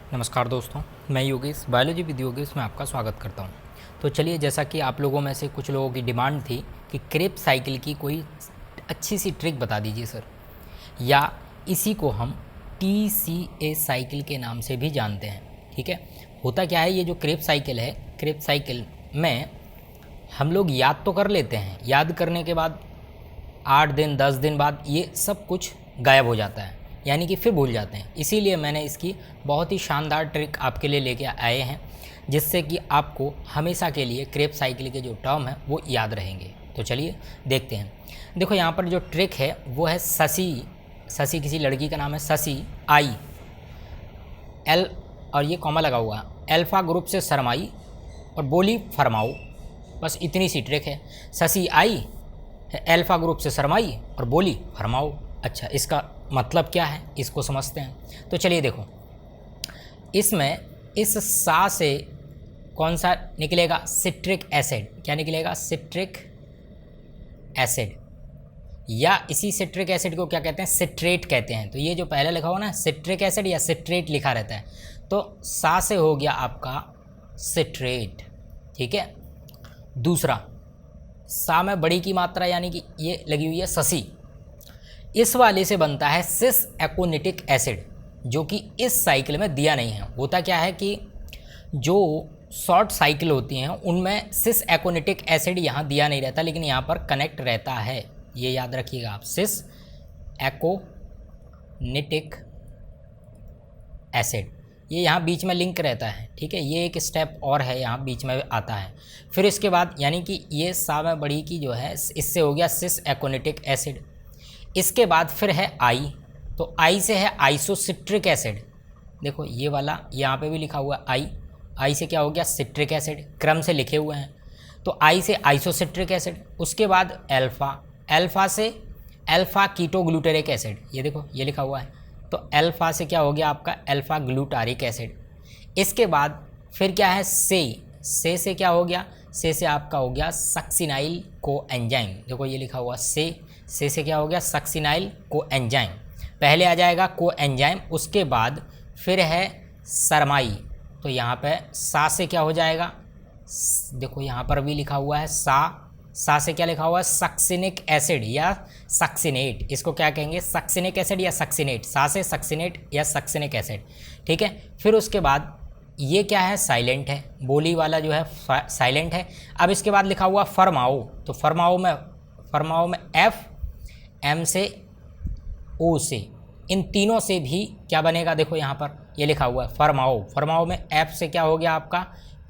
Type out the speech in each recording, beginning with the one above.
नमस्कार दोस्तों, मैं योगेश बायोलॉजी विद योगेश में आपका स्वागत करता हूं। तो चलिए, जैसा कि आप लोगों में से कुछ लोगों की डिमांड थी कि क्रेब साइकिल की कोई अच्छी सी ट्रिक बता दीजिए सर, या इसी को हम TCA साइकिल के नाम से भी जानते हैं। ठीक है, होता क्या है, ये जो क्रेब साइकिल है, क्रेब साइकिल में हम लोग याद तो कर लेते हैं, याद करने के बाद 8 दिन 10 दिन बाद ये सब कुछ गायब हो जाता है, यानी कि फिर भूल जाते हैं। इसीलिए मैंने इसकी बहुत ही शानदार ट्रिक आपके लिए लेके आए हैं, जिससे कि आपको हमेशा के लिए क्रेब साइकिल के जो टर्म है वो याद रहेंगे। तो चलिए देखते हैं। देखो, यहाँ पर जो ट्रिक है वो है शशि किसी लड़की का नाम है, शशि आई एल और ये कॉमा लगा हुआ है, अल्फा ग्रुप से शर्माई और बोली फरमाओ। बस इतनी सी ट्रिक है। शशि आई, अल्फा ग्रुप से शर्माई और बोली फरमाओ। अच्छा, इसका मतलब क्या है, इसको समझते हैं। तो चलिए देखो, इसमें इस सा से कौन सा निकलेगा? Citric acid. क्या निकलेगा? सिट्रिक एसिड, या इसी सिट्रिक एसिड को क्या कहते हैं? सिट्रेट कहते हैं। तो ये जो पहले लिखा हुआ ना सिट्रिक एसिड या सिट्रेट लिखा रहता है, तो सा से हो गया आपका सिट्रेट। ठीक है। दूसरा, सा में बड़ी की मात्रा यानी कि ये लगी हुई है शशि, इस वाले से बनता है सिस एकोनिटिक एसिड, जो कि इस साइकिल में दिया नहीं है। होता क्या है कि जो शॉर्ट साइकिल होती हैं उनमें सिस एकोनिटिक एसिड यहाँ दिया नहीं रहता, लेकिन यहाँ पर कनेक्ट रहता है। ये याद रखिएगा आप, सिस एकोनिटिक एसिड, ये यहाँ बीच में लिंक रहता है। ठीक है, ये एक स्टेप और है, यहाँ बीच में आता है। फिर इसके बाद यानी कि ये सा में बड़ी की जो है, इससे हो गया सिस एकोनिटिक एसिड। इसके बाद फिर है आई, तो आई से है आइसोसिट्रिक एसिड। देखो ये वाला यहाँ पे भी लिखा हुआ है आई से क्या हो गया? सिट्रिक एसिड, क्रम से लिखे हुए हैं। तो आई से आइसोसिट्रिक एसिड। उसके बाद अल्फ़ा से अल्फ़ा कीटोग्लूटारिक एसिड, ये देखो ये लिखा हुआ है। तो अल्फ़ा से क्या हो गया आपका? Alpha glutaric acid. इसके बाद फिर क्या है? से क्या हो गया? से आपका हो गया सक्सिनाइल को एंजाइम। देखो ये लिखा हुआ से क्या हो गया? सक्सिनाइल को एंजाइम। पहले आ जाएगा को एंजाइम, उसके बाद फिर है सरमाई। तो यहाँ पे सा से क्या हो जाएगा? देखो यहाँ पर भी लिखा हुआ है सा से क्या लिखा हुआ है? सक्सिनिक एसिड या सक्सिनेट। इसको क्या कहेंगे? सक्सिनिक एसिड या सक्सिनेट। सा से सक्सिनेट या सक्सिनिक एसिड। ठीक है। फिर उसके बाद ये क्या है? साइलेंट है, बोली वाला जो है साइलेंट है। अब इसके बाद लिखा हुआ फरमाओ, तो फरमाओ में एफ, एम से, ओ से, इन तीनों से भी क्या बनेगा? देखो यहाँ पर ये लिखा हुआ है फरमाओ में एफ से क्या हो गया आपका?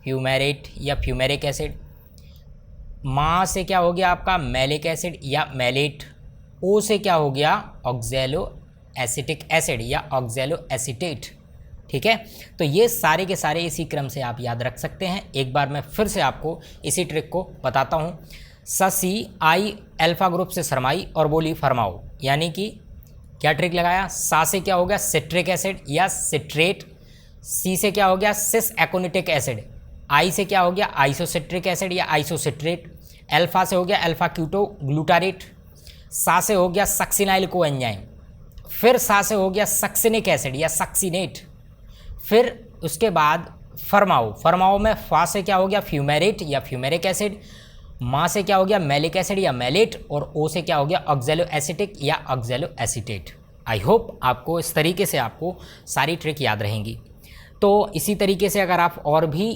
फ्यूमेरेट या फ्यूमेरिक एसिड। मा से क्या हो गया आपका? मैलिक एसिड या मैलेट। ओ से क्या हो गया? ऑक्जेलो एसिटिक एसिड या ऑक्जेलो एसिटेट। ठीक है। तो ये सारे के सारे इसी क्रम से आप याद रख सकते हैं। एक बार मैं फिर से आपको इसी ट्रिक को बताता हूँ। शशि आई अल्फा ग्रुप से शर्माई और बोली फरमाओ, यानी कि क्या ट्रिक लगाया? सा से क्या हो गया? सिट्रिक एसिड या सिट्रेट। सी से क्या हो गया? सिस एकोनिटिक एसिड। आई से क्या हो गया? आइसोसिट्रिक एसिड या आइसोसिट्रेट। अल्फा से हो गया अल्फा क्यूटो ग्लूटारेट। सा से हो गया सक्सिनाइल को एंजाइम। फिर सा से हो गया सक्सिनिक एसिड या सक्सिनेट। फिर उसके बाद फरमाओ में फा से क्या हो गया? फ्यूमेरेट या फ्यूमेरिक एसिड। मा से क्या हो गया? मैलिक एसिड या मैलेट। और ओ से क्या हो गया? ऑक्जेलो एसिटिक या ऑक्जेलो एसिटेट। आई होप आपको इस तरीके से आपको सारी ट्रिक याद रहेंगी। तो इसी तरीके से अगर आप और भी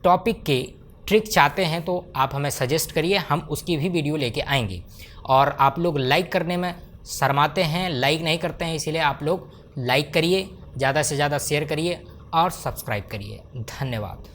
टॉपिक के ट्रिक चाहते हैं तो आप हमें सजेस्ट करिए, हम उसकी भी वीडियो लेके आएंगे। और आप लोग लाइक करने में शर्माते हैं, लाइक नहीं करते हैं, इसीलिए आप लोग लाइक करिए, ज़्यादा से ज़्यादा शेयर करिए और सब्सक्राइब करिए। धन्यवाद।